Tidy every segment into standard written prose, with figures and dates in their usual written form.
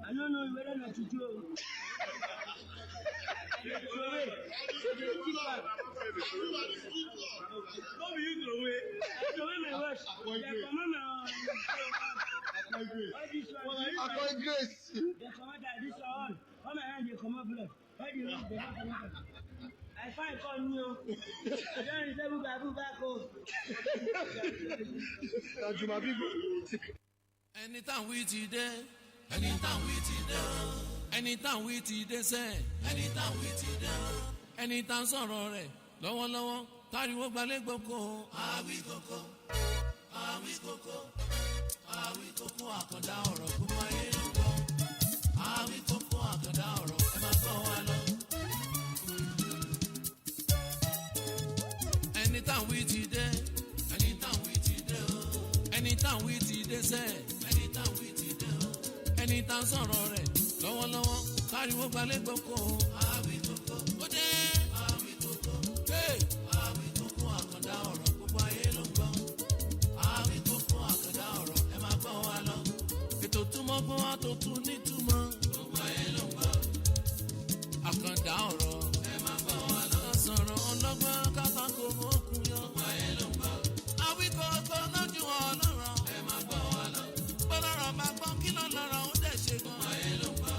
I don't know whether not to do. I find on you. Anytime we today, anytime we today, anytime we today, say, anytime we today, anytime sorrow, lọ́wọ́lọ́wọ́, tariwo gbalẹ̀ gboko, awi koko, awi koko, àkàndá ọ̀rọ̀ gbogbo ayé ló gbọ́, awi koko, àkàndá ọ̀rọ̀ ẹ máa gbọ́ wa lọ. Anytime we today, anytime we today, anytime we today, say. Anytime sọ̀rọ̀ rẹ̀ lọ́wọ́lọ́wọ́ káriwo gbalẹ̀ gboko. Àwí koko ó dé. Àwí koko àwí koko àkàndá ọ̀rọ̀ gbogbo ayé ló ń gbọ́. Àwí koko àkàndá ọ̀rọ̀ ẹ máa gbọ́ wa lọ. Ètò túmọ̀ gbọ́ wa tó tún nítumọ̀ gbogbo ayé ló ń gbọ́. Àkàndá ọ̀rọ̀ ẹ máa gbọ́ wa lọ. Sọ̀rọ̀ ọlọ́gbọ́n kápákó mọ́kùn yọ gbogbo ayé ló ń gbọ́. Àwí koko lójú ọlọ́rọ̀ ẹ máa gbọ́ wa lọ. Bọ́lọ́rọ̀ bá gbọ́ kí lọ́lọ́rọ̀ ó dẹ̀ ṣe gan. Ayé ló ń gbọ́.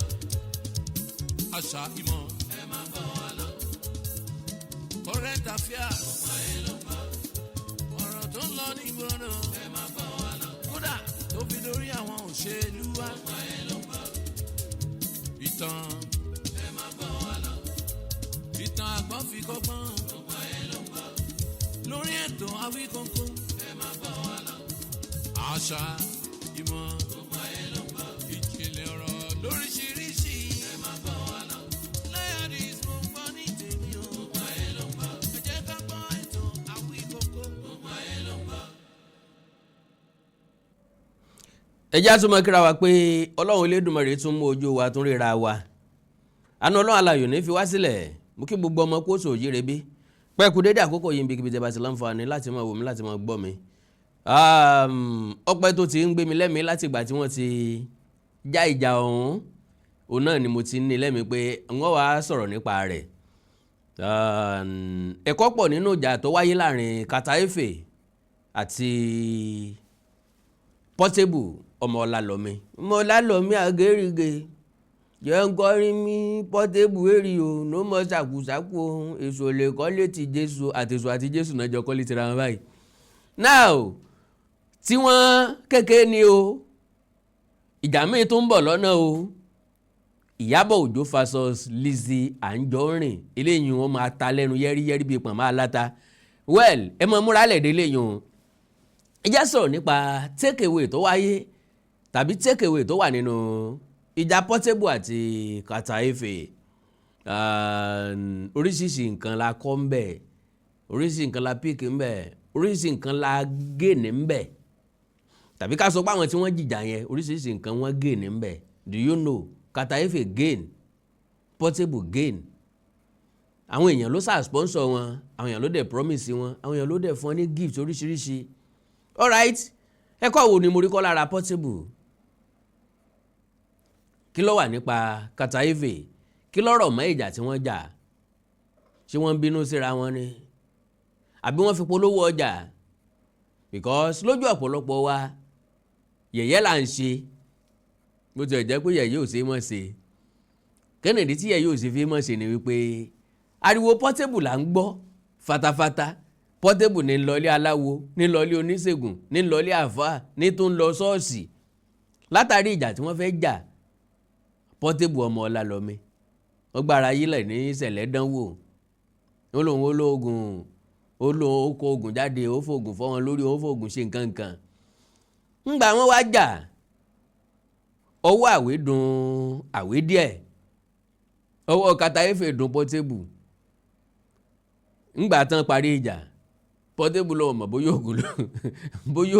Àṣà ìmọ̀ ẹ máa gbọ́ wa lọ. Current affairs ayé ló ń gbọ́. Ọ̀rọ̀ tó ń lọ ní ìgboro ẹ máa gbọ́ wa lọ. Kódà tó fi lórí àwọn òṣèlú wa. Ayé ló ń gbọ́. Ìtàn ẹ máa gbọ́ wa lọ. Ìtàn àgbọ̀n fi kọ́gbọ́n. Ayé ló ń gbọ́. Lórí ètò Awíkókó ẹ máa gbọ́ wa lọ. Àṣà ìmọ̀ gbogbo ayé ló ń gbọ́. Ìjìnlẹ̀ ọ̀rọ̀ lóríṣiríṣi ẹ máa gbọ́ wa lọ. Lẹ́yàdís mo gbọ́ ní tèmi o gbogbo ayé ló ń gbọ́. Ẹ jẹ́ ká gbọ́ ètò Awíkókó gbogbo ayé ló ń gbọ́. ẹ jẹ́ àtúmọ̀ kíra wa pé Ọlọ́run Elédùmarè tún mú ojú wa tún ríra wa. Àánú Ọlọ́run aláyọ̀ ní fi wá sílẹ̀ mú kí gbogbo ọmọ kóòsù òjìrè bí pẹ́ẹ́kú dédé àkókò yìí ń bí kíbi tẹ́ bá ti láǹfààní láti máa wò mí láti máa gbọ́ mi. Ọpẹ́ tó ti ń gbé mi lẹ́mìí láti ìgbà tí wọ́n ti já ìjà ọ̀hún òun náà ni mo ti ní lẹ́mìí pé wọ́n wá sọ̀rọ̀ nípa rẹ̀. Ẹ̀kọ́ pọ̀ nínú ìjà tó wáyé láàrin Kataefe àti Portable ọmọ Ọlálọ́mí Agérige jẹ́ ń kọrin mi Portable èrì o ló mọ ṣàkùṣàkù èso lè kọ́lé ti Jésù àtèso àti Jésù náà jọ kọ́lé tira wọn báyìí. Now tí wọ́n kékeré ni o ìjà míì tó ń bọ̀ lọ́nà o Ìyábọ̀ Òjó versus Lizzy Anjorin eléyìí wọn máa ta lẹ́nu yẹ́rìyẹ́rì bíi pọ̀nmọ́ aláta well ẹ mọ múra lẹ̀dẹ̀ eléyìí o ẹ já sọ̀rọ̀ nípa take away tó wáyé tàbí take away tó wà nínú ìjà Portable àti Kataefe. Oríṣiríṣi nǹkan la kọ́ ń bẹ̀ oríṣiríṣi nǹkan la pick ń bẹ̀ oríṣiríṣi nǹkan la gèèní ń bẹ̀ tàbí ká sọ pé àwọn tí wọ́n jìjà yẹn oríṣiríṣi nǹkan wọ́n gèèní ń bẹ̀. Do you know Kataefe gain Portable gain. Àwọn èèyàn ló sá sponsor wọn àwọn èèyàn ló dẹ̀ promise wọn àwọn èèyàn ló dẹ̀ fún ní gift oríṣiríṣi. Alright ẹ̀kọ́ wo ni mo rí kọ́ lára Portable kí ló wà nípa Kataefe kí ló rọ̀ mọ́ ìjà tí wọ́n jà ṣé wọ́n ń bínú síra wọn ni àbí wọ́n fi polówó ọjà because lójú ọ̀pọ̀lọpọ̀ wa yẹ̀yẹ́ là ń ṣe bó ti jẹ́ pé yẹ̀yẹ́ ò ṣe mọ̀ ṣe kẹ́nìdí tí yẹ̀yẹ́ ò ṣe fi mọ̀ ṣe ni wípé ariwo Portable là ń gbọ́ fatafata Portable ní lọlé aláwo ní lọlé oníṣègùn ní lọlé àfáà ní tó ń lọ ṣọ́ọ̀ṣì látàrí ìjà tí wọ́n fẹ́ jà Portable ọmọ Ọlálọ́mí ó gbára yílẹ̀ ní ìṣẹ̀lẹ̀ dánwò ó lóun olóògùn ó lóun ó kó oògùn jáde ó fòògùn fọ́ wọn lórí ó fòògùn ṣe nǹkan kan ńgbà wọn wá jà ọwọ́ àwé dùn àwé díẹ̀ ọwọ́ Kataefe dùn Portable ńgbà tán parí ìjà Portable lọ́wọ́ mọ̀ bóyá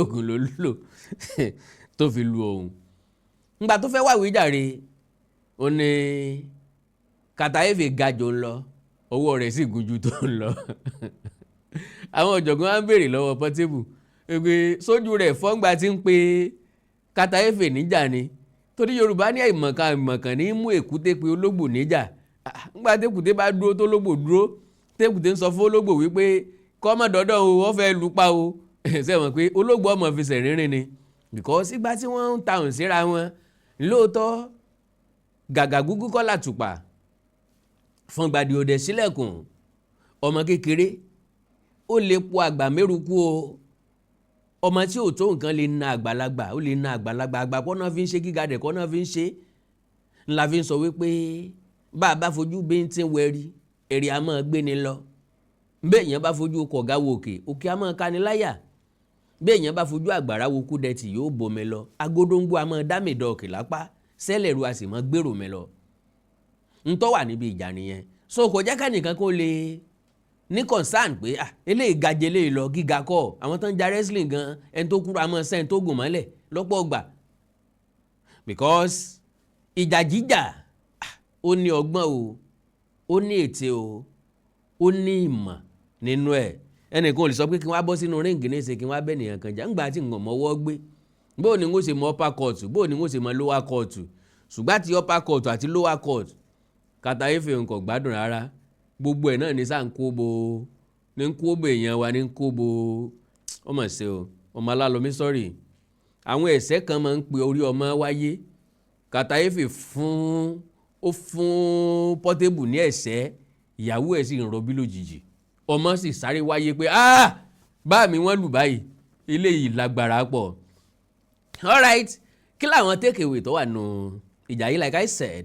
ògùn ló lò tó fi lu òun ńgbà tó fẹ́ wáwé jàre ó ní Kataefe gajò ń lọ owó rẹ̀ sì gùn ju tó ń lọ àwọn ọ̀jọ̀gbọ́n á ń béèrè lọ́wọ́ Portable pé sójú rẹ̀ fọ́ngbà tí ń pe Kataefe níjà ni torí Yorùbá ní àìmọ̀kan ní mú èkúté pé ológbò níjà nígbà tẹ́kùté bá dúró tó lógbò dúró tẹ́kùté ń sọ fún ológbò wípé kọ́mọ dọ́dọ̀ o wọ́n fẹ́ lù pa o sẹ́wọ̀n pé ológbò ọmọ fi sẹ̀rìnrìn ni because ìgbà tí wọ́n ń tahùn síra wọn lóòótọ́ gàgà gúgú kọ́ làtùpà fún gbàdí òde sílẹ̀kùn ọmọ kékeré ó lè po àgbà mẹ́rùkú o ọmọ tí ò tó nǹkan lè na àgbàlagbà ó lè na àgbàlagbà àgbàpọ̀ náà fi ń ṣe gíga dẹ̀kọ́ náà fi ń ṣe ńlá fi ń sọ wípé bá a bá fojú bíntín wẹ̀rí èrè a máa gbé ni lọ bẹ́ẹ̀ èèyàn bá fojú kọ̀gá wo òkè a máa ká ni láyà bẹ́ẹ̀ èèyàn bá fojú àgbàrá wo kúdẹ̀tì yóò bomi lọ agodóńgbò a máa dá mìdọ̀ òkè lápá sẹ́lẹ̀rú a sì máa gbèrò mi lọ ntọ́ wà níbi ìjà nìyẹn so kò jẹ́ ká nìkan kó lè ní concern pé eléyìí gajẹ eléyìí lọ gíga kọ́ àwọn tó ń ja wrestling gan ẹni tó kúrò àmọ́ sẹ́ni tó gùn mọ́lẹ̀ lọ́pọ̀ gbà because ìjà jíjà ó ní ọgbọ́n o ó ní ète o ó ní ìmọ̀ nínú ẹ̀ ẹnìkan ò lè sọ pé kí wọ́n á bọ́ sínú ríǹgì ní ìṣe kí wọ́n á bẹ̀ nìyẹn kan jà ńgbà tí nǹkan mọ́wọ́ gbé bóò ni wọ́n ṣe mọ upper court bóò ni wọ́n ṣe mọ lower court ṣùgbọ́n àti upper court àti lower court Katayefe nǹkan gbádùn rárá gbogbo ẹ̀ náà ní sáà ń kóbo ní ń kóbo èèyàn wa ní ń kóbo ọmọ ṣe o ọmọ alálọ́mí sọ́rí àwọn ẹ̀ṣẹ̀ kan máa ń pe orí ọmọ wáyé Katayefe ó fún Portable ní ẹ̀ṣẹ̀ ìyàwó ẹ̀ sì ń rọbí lójijì ọmọ sì sáré wáyé pé bá mi wọ́n lù báyìí ilé yìí lágbára pọ̀ alright kí làwọn take away tó wà nù ìjà yìí like I said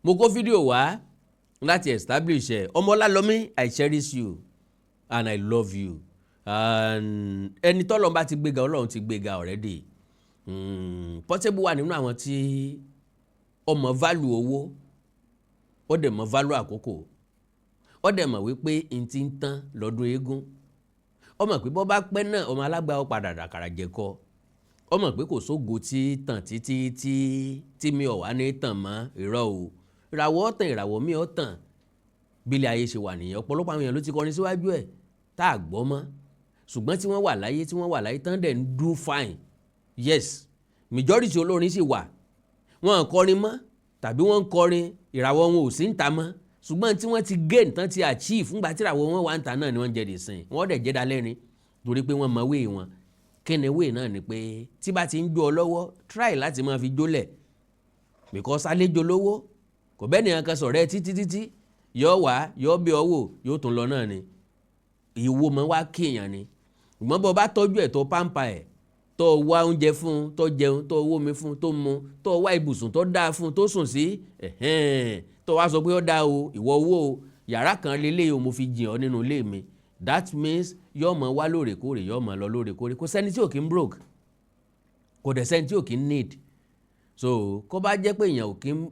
mo kó fídíò wá láti establish ẹ̀ Ọmọlálọ́mí I cherish you and I love you and ẹni tọ́lọ́run bá ti gbéga Ọlọ́run ti gbéga already Portable wà nínú àwọn tí ọmọ value owó ó dẹ̀ mọ value àkókò ó dẹ̀ mọ̀ wípé n ti ń tán lọ́dún eégún ó mọ̀ pé bọ́ bá pẹ́ náà ọmọ alágbá ó padà dàkàrà jẹ̀kọ ó mọ̀ pé kò sógo tí tàn títí tí mi ò wá ní tàn mọ́ irọ́ o ìràwọ̀ ọ̀tàn ìràwọ̀ mi ọ̀tàn bílẹ̀ ayé ṣe wà nìyẹn ọ̀pọ̀lọpọ̀ àwọn èèyàn ló ti kọrin síwájú ẹ̀ tá a gbọ́ mọ́ ṣùgbọ́n tí wọ́n wà láyé tán dẹ̀ ń do fine yes majority olórin sì wà wọ́n ń kọrin mọ́ tàbí wọ́n ń kọrin ìràwọ̀ wọn ò sí ń ta mọ́ ṣùgbọ́n tí wọ́n ti gain tán ti achieve fúngbà tí ìràwọ̀ wọn wà ń ta náà ni wọ́n jẹ́ dìsìn wọ́n dẹ̀ jẹ́ dalẹ́rin torí pé wọ́n mọ wéè wọn kíni wéè náà ni pé tí bá ti ń jó ọ lọ́wọ́ try láti máa fi jólẹ̀ because àlejò lówó kò bẹ́ẹ̀ nìyẹn kan sọ̀rọ̀ ẹ títí yóò wá yóò bí ọ wò yóò tún lọ náà ni ìwo mọ́ wá kéèyàn ni ṣùgbọ́n bọ́ bá tọ́jú ẹ̀ tó pàmpà ẹ̀ tó wá oúnjẹ fún tó jẹun tó wó mi fún tó mu tó wá ibùsùn tó dáa fún tó sùn sí tó wá sọ pé ó dáa o ìwọ owó o yàrá kan lélẹ́yìí o mo fi jìn ọ́ nínú ilé mi that means yóò mọ wá lóòrèkóòrè yóò mọ lọ lóòrèkóòrè kò sẹ́ni tí ò kí ń broke kò dẹ̀ sẹ́ni tí ò kí ń need so kó bá jẹ́ pé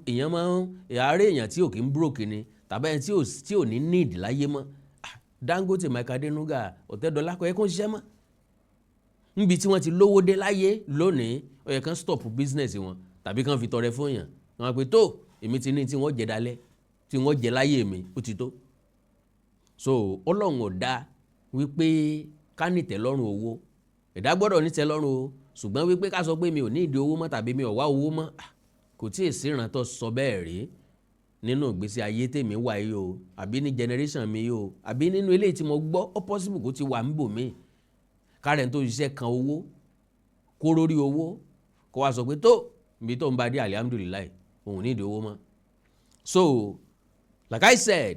èèyàn máa ń àárẹ̀ èèyàn tí ò kí ń broke ni tàbí ẹni tí ò ní need láyé mọ́ Dangote Mike Adenuga Ọ̀tẹ́dọ́lá kò yẹ kó ń ṣiṣẹ́ mọ́ níbi tí wọ́n ti lówó dé láyé lónìí ó yẹ kán stop business wọn tàbí kán fi tọrẹ fún yàn wọn pe tó èmi ti ní tí wọ́n jẹ dalẹ̀ tí wọ́n jẹ láyé mi ó ti tó so Ọlọ́run ò dá wípé ká nìtẹ́ lọ́rùn owó ẹ̀dá gbọ́dọ̀ nìtẹ́ lọ́rùn o ṣùgbọ́n wípé ká sọ pé mi ò ní ìdí owó mọ́ tàbí mi ò wá owó mọ́ kò tí ì sí ìrántọ́ sọ bẹ́ẹ̀ rí nínú ìgbésí ayé tèmi wà yìí o àbí ní generation mi yìí o àbí nínú eléyìí tí mo gbọ́ ó possible kó ti wà ń bò mí kárẹ̀ tó ṣiṣẹ́ kan owó kó rórí owó kó wá sọ pé tó ibi tó ń bá dé alihamudulilayi òun ní ìdí owó mọ́ so like I said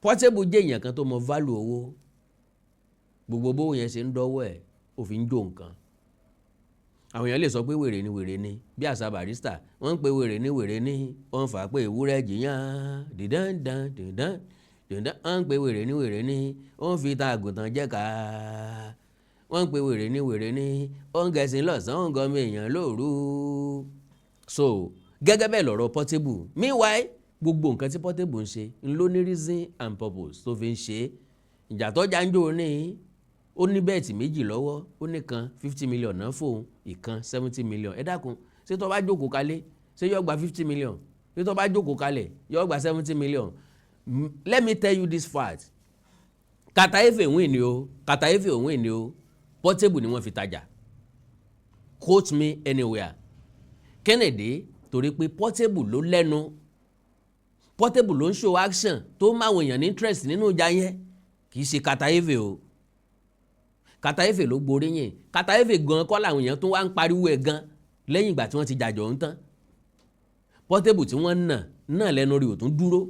Portable jẹ́ èèyàn kan tó mọ value owó gbogbo bówó yẹn ṣe ń dọ́wọ́ ẹ̀ ó fi ń jó nǹkan àwọn èèyàn lè sọ pé wèrè ni bí àṣà Barrister wọ́n ń pe wèrè ní wọ́n fà á pé ewúrẹ́ jìyàn dìdán wọ́n ń pe wèrè ní wọ́n fi ta àgùntàn jẹ́ ká wọ́n ń pe wèrè ní wọ́n ń gẹ̀ẹ́sìn lọ́sàn-án ń gọmọ èèyàn lóru so gẹ́gẹ́ bẹ́ẹ̀ lọ̀rọ̀ Portable meanwhile gbogbo nǹkan tí Portable ń ṣe ń ló ní reason and purpose tó fi ń ṣe ìjà tó jáńjó ní ó ní bẹ́ẹ̀tì méjì lọ́wọ́ ó ní kan 50 million náà fóun ìkan 70 million ẹ dákun ṣé tó bá jókòó kalẹ̀ ṣé yóò gba 50 million ṣé tó bá jókòó kalẹ̀ yóò gba 70 million let me tell you this fact Katayefe win ni o Portable ni wọ́n fi tajà quote me anywhere Kennedy torí pé Portable ló lẹ́nu, Portable ló ń show action tó máwọn èèyàn ní interest nínú ìjà yẹn, kì í ṣe Kataeve o. Kataeve ló gboríyìn. Kataeve gan kọ́ làwọn èèyàn tó wá ń pariwo ẹ̀ gan lẹ́yìn ìgbà tí wọ́n ti jàjọ̀ ń tán. Portable tí wọ́n náà lẹ́nu rí ò tún dúró,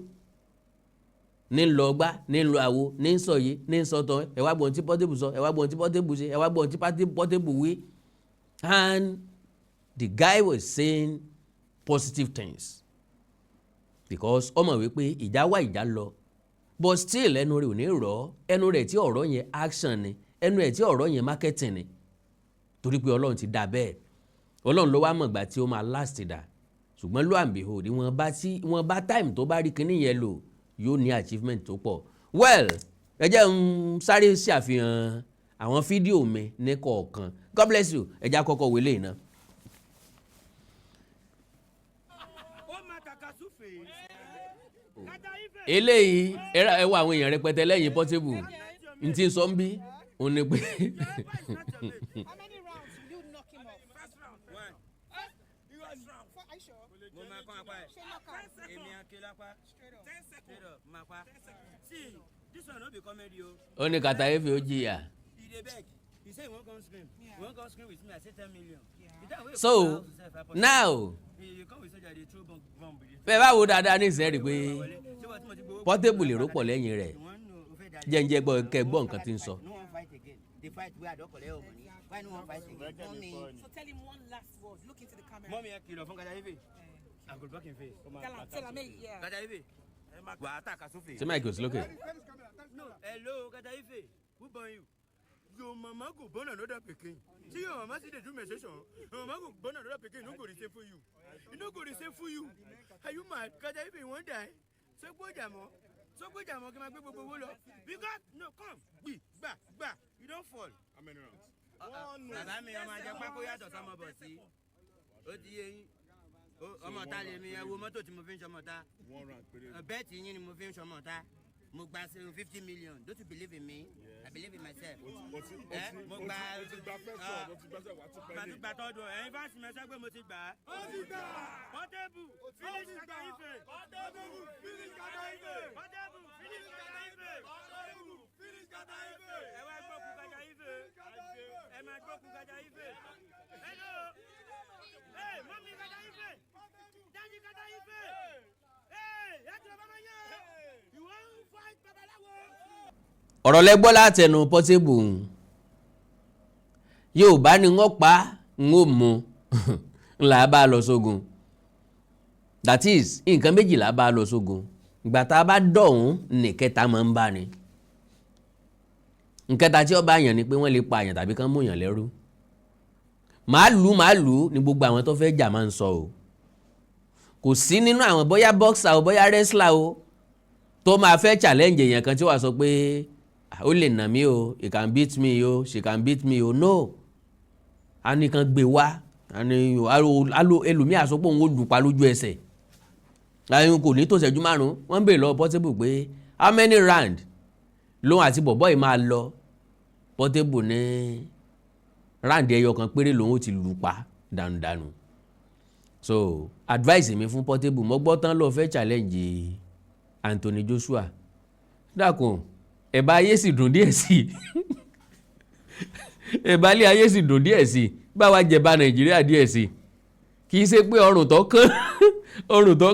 ní ń lọ gbá, ní ń lọ àwo, ní ń sọ yìí, ní ń sọ tán, ẹ wá gbọ́n tí Portable sọ, ẹ wá gbọ́n tí Portable ṣe, ẹ wá gbọ́n tí Portable wí. And the guy was saying positive things because ọmọ wípé ìjà wá ìjà lọ, but still ẹnu rẹ̀ ò ní rọ̀, ẹnu rẹ̀ tí ọ̀rọ̀ yẹn action ni, ẹnu rẹ̀ tí ọ̀rọ̀ yẹn marketing ni, torí pé Ọlọ́run ti dá bẹ́ẹ̀. Ọlọ́run ló wá mọ̀ gbà tí ó máa last dà, ṣùgbọ́n lo and behold wọ́n bá time tó bá rí kinní yẹn lò yóò ní achievement tó pọ̀. Well, ẹ jẹ́ n sáré ṣàfihàn àwọn fídíò mi ní kọ̀ọ̀kan. God bless you. Ẹ jẹ́ àkọ́kọ́ wọlé iná. Eléyìí ẹ wá àwọn èèyàn rẹpẹtẹ lẹ́yìn Portable n tí ń sọ ń bí òun ni pé ó ní Kataeve ó jìyà. So now bẹ́ẹ̀ bá wo dáadáa ní ìsẹ́rì pé Portable lè rọ́pọ̀ lẹ́yìn rẹ̀, jẹ́njẹ́ gbọ́ nǹkan tí ń sọ. So tell him one last word. Look into the camera. Mommy, I kill from Kataeve. I go back in face. Tell him, yeah. Kataeve. Wa attack Kasufe. Ṣé Michael sí lókè? No, hello Kataeve. Who born you? Your mama go born another pikin. See your mama see dey do menstruation. Your mama go born another pikin, no go the same for you. You no go the same for you. Are you mad? Kataeve you wan die? So go jamo kí ma gbé gbogbo owó lọ. Because no come. Gba. You don't fall. How many rounds? Bàbá mi ọmọ ajẹ́ pákó yàtọ̀ sọmọ bọ̀ sí. Ó ti yé yín. Ọmọ ta lè mi ẹ wo mọ́tò tí mo fi ń ṣọmọ ta. Bẹ́ẹ̀tì yín ni mo fi ń ṣọmọ ta. Mo gba 50 million. Don't you believe in me? I believe in myself. Mo gba gba tọdún ẹ̀yin fásitì mẹ́sàn pé mo ti gbà á. Portable finish Kataeve. Portable finish Kataeve. Portable finish Kataeve. Portable finish Kataeve. Ẹ wá gbókun Kataeve. Ẹ máa gbókun Kataeve. Hello. Hey, mommy Kataeve. Daddy Kataeve. Hey, yàtọ̀ bàbá yẹn. You wan fight babaláwo. Ọ̀rọ̀ lẹ gbọ́ látẹnu Portable. Yorùbá ni wọ́n pa ń ó mu ńlá bá lọ sógun. That is nǹkan méjìlá bá lọ sógun. Ìgbà tá a bá dọ̀hún nìkẹta máa ń bá ni. Nkẹta tí ó bá yàn ni pé wọ́n lè pa àyàn tàbí kán mú yàn lẹ́rú. Màálù ni gbogbo àwọn tó fẹ́ jà máa ń sọ o. Kò sí nínú àwọn bóyá boxer o bóyá wrestler o tó máa fẹ́ challenge èèyàn kan tí wàá sọ pé ó lè nà mí o, he can beat me o, she can beat me o. No. A ní kan gbé wá, ẹlòmíì àsopọ̀ òun ó lùpa lójú ẹsẹ̀. Àyùn kò ní tó ṣẹ́jú márùn-ún, wọ́n bèèrè lọ Portable pé how many round lòun àti bọ̀bọ́ yìí máa lọ. Portable ní round ẹyọ kan péré lòun ó ti lùpa dànùdànù. So advice mi fún Portable, mo gbọ́ tán lọ fẹ́ challenge Anthony Joshua. Dákun ẹ̀bá ayé sì dùn díẹ̀ sí ẹ̀bá ilé ayé sì dùn díẹ̀ sí báwa jẹba Nàìjíríà díẹ̀ sí. Kì í ṣe pé ọrùn tó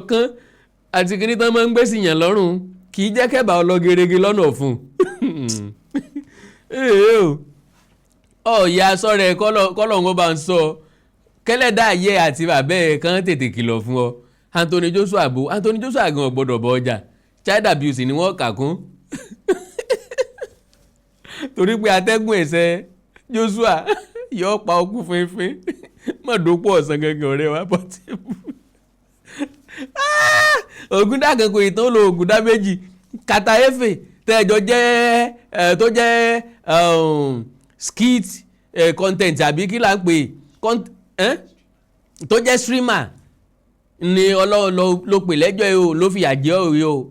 kán àti kìíní tán máa ń gbé sí yàn lọ́rùn kì í jẹ́ kẹ́bà ọlọ́gẹrẹgẹ lọ́nà fún. Ọ̀ya sọ́rẹ̀ kọ́lọ̀ wọn bá ń sọ kẹ́lẹ́dá ayé àti bàbẹ́ kan tètè kìlọ̀ fún ọ. Anthony Joshua gan gbọ́dọ̀ bọ ọjà, child abuse ni wọ́n kà kún. Torí pé atẹ́gùn ẹ̀sẹ̀ Joshua yóò pa ọkú fínfín mọ̀ dópò ọ̀sán gangan ọ̀rẹ́ wa Portable. Ògúndá kan kò ìtàn lo ògúndá méjì. Kataeve tẹ́jọ jẹ́ tó jẹ́ skit content àbí kí là ń pè tó jẹ́ streamer ni Ọlọ́run ló pè lẹ́jọ́ yìí o, ló fi àjẹ́ òye o,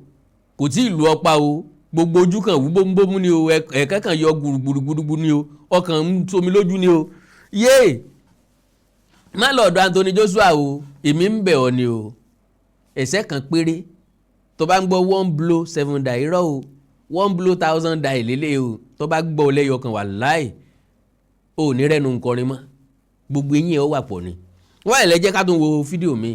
kò tí ì lu ọpa o, gbogbo ojú kan wú bómúbómú ni o, ẹ̀kẹ́ kan yọ gbùrùgbùrùgbùrù ni o, ọkàn ń somi lójú ni o. Yéè má lọ́dọ̀ Anthony Joshua o èmi ń bẹ̀ ọ́ ni o ẹ̀ṣẹ̀ kan péré tó bá ń gbọ́ one blow 7 die irọ́ o 1 blow 1000 die lélẹ̀ o tó bá gbọ́ lẹ́yọ kan wà láì o ní rẹ́nu nkọrin mọ́ gbogbo eyín ẹ̀ ó wà pọ̀ ni wọ́n ẹ̀ lẹ́jẹ́ ká tún wo fídíò mi.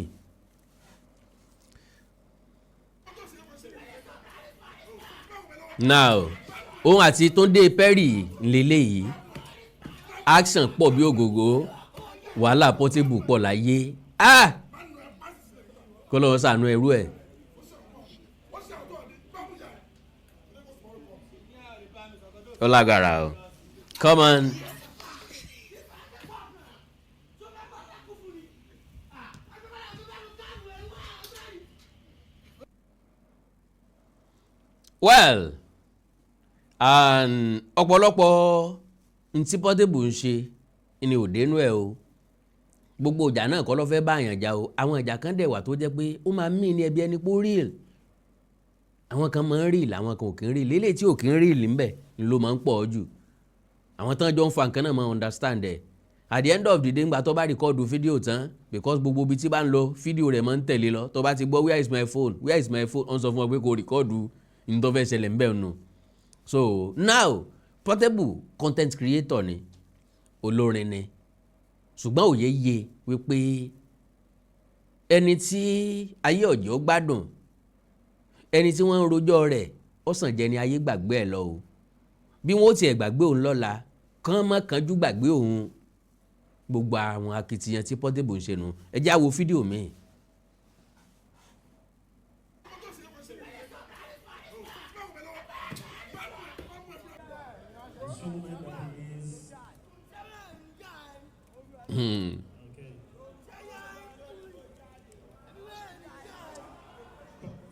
now òun àti Túndé Perry lélẹ̀ yìí action pọ̀ bí ògògó wàhálà Portable pọ̀ láyé kó lọ́wọ́ sànú ẹrú ẹ̀. ó lágara o come on. well ọ̀pọ̀lọpọ̀ ntí Portable ń ṣe ni ò dénú ẹ̀ o gbogbo ìjà náà kọ́ ló fẹ́ bá àyàn jà o àwọn ìjà kan dẹ̀ wà tó jẹ́ pé ó máa mí ní ẹbí ẹni pó real àwọn kan máa ń real àwọn kan ò kí ń real lélẹ̀ tí ò kí ń real ńbẹ̀ ló máa ń pọ̀ jù àwọn tán jọ ń fa nǹkan náà máa understand ẹ̀ at the end of the day ńgbà tó bá rìkọ́ọ̀dù fídíò tán because gbogbo ibi tí bá ń lọ fídíò rẹ̀ máa ń tẹ̀lé lọ tó bá ti gbọ́ where is my phone wọ́n sọ fún ọ pé kò rìkọ́ọ̀dù ní tó fẹ́ ṣẹlẹ̀ ńbẹ̀ nù so now Portable content creator ni olórin ni ṣùgbọ́n òye yé wípé ẹni tí ayé ọ̀jọ́ gbádùn ẹni tí wọ́n ń rojọ́ rẹ̀ ó sàn jẹ́ ni ayé gbàgbé ẹ̀ lọ o bí wọ́n ó tiẹ̀ gbàgbé òun lọ́la kán mọ́ kánjú gbàgbé òun gbogbo àwọn akitiyan tí Portable ń ṣe nu ẹ já wo fídíò mi.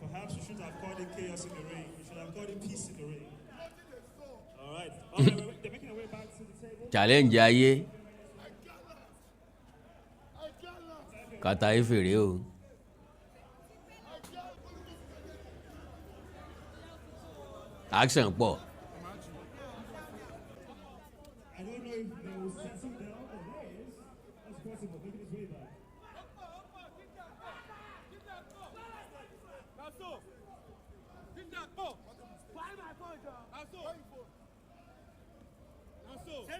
Perhaps you should have called it chaos in the ring. You should have called it peace in the ring. All right. They're making their way back to the table. Challenge ayé kàtà ìfèrè o. Action pọ̀. I don't know if they will settle down or there is. That's possible. Making his way back.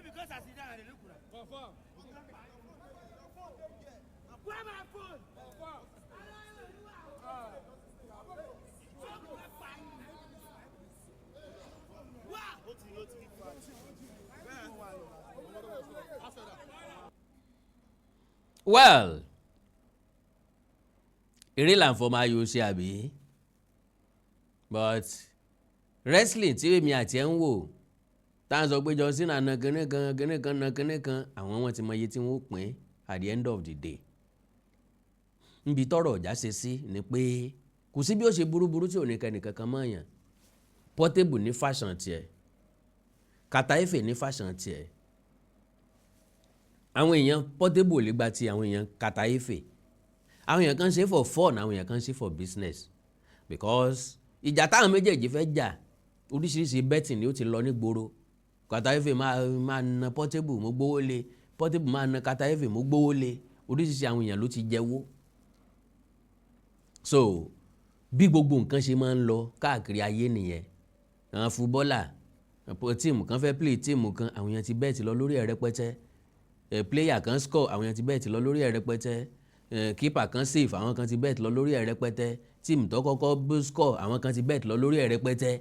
Because I sit down and look right. Confirm. Where my phone? Confirm. well eré là ń fọmọ ayò ṣe àbí but wrestling tí èmi àti ẹ̀ ń wò tá à ń sọ pé John Cena na kinní kan àwọn wọn ti mọ iye tí wọn ó pín at the end of the day níbi tọ́rọ̀ ọjà ṣe sí ni pé kò sí bí ó ṣe burúburú tí ò ní kẹ́nìkan kan mọ̀ yàn Portable ní fashion tiẹ̀ Kataefe ní fashion tiẹ̀ àwọn èèyàn Portable ò lè gba ti àwọn èèyàn Kataefe àwọn èèyàn kan ṣe for fun àwọn èèyàn kan ṣe for business because ìjà táwọn méjèèjì fẹ́ jà oríṣiríṣi betting ni ó ti lọ ní gbòòrò Kataefe máa na Portable mo gbówó lé Portable máa na Kataefe mo gbówó lé oríṣiríṣi àwọn èèyàn ló ti jẹ́wó so bí gbogbo nǹkan ṣe máa ń lọ káàkiri ayé nìyẹn àwọn fúbọ́là tíìmù kan fẹ́ play tíìmù kan àwọn èèyàn ti bẹ́ẹ̀tì lọ lórí ẹ̀ rẹpẹtẹ player kan score àwọn èèyàn ti bẹ́ẹ̀tì lọ lórí ẹ̀ rẹpẹtẹ keeper kan save àwọn kan ti bẹ́ẹ̀tì lọ lórí ẹ̀ rẹpẹtẹ tíìmù tó kọ́kọ́ score àwọn kan ti bẹ́ẹ̀tì lọ lórí ẹ̀ rẹpẹtẹ